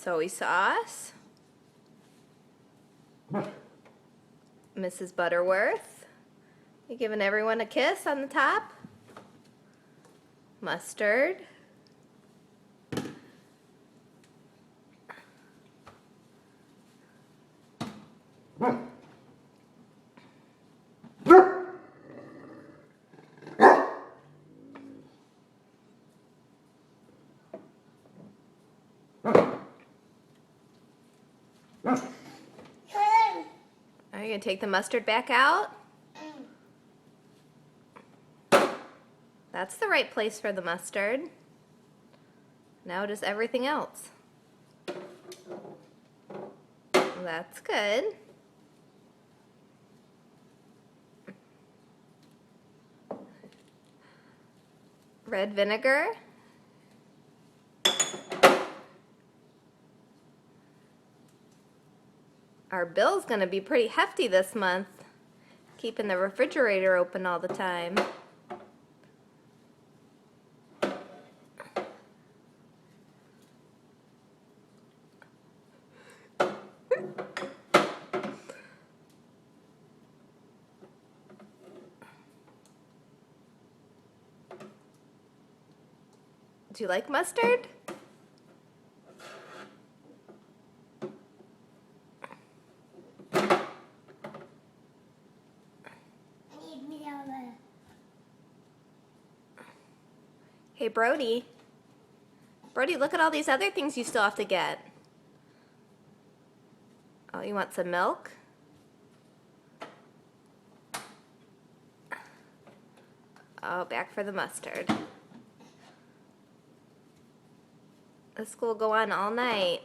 soy sauce. Mrs. Butterworth. You giving everyone a kiss on the top? Mustard. Are you going to take the mustard back out? That's the right place for the mustard. Now just everything else. That's good. Red vinegar. Our bill's gonna be pretty hefty this month, keeping the refrigerator open all the time. Do you like mustard? Hey, Brody. Brody, look at all these other things you still have to get. Oh, you want some milk? Oh, back for the mustard. This will go on all night.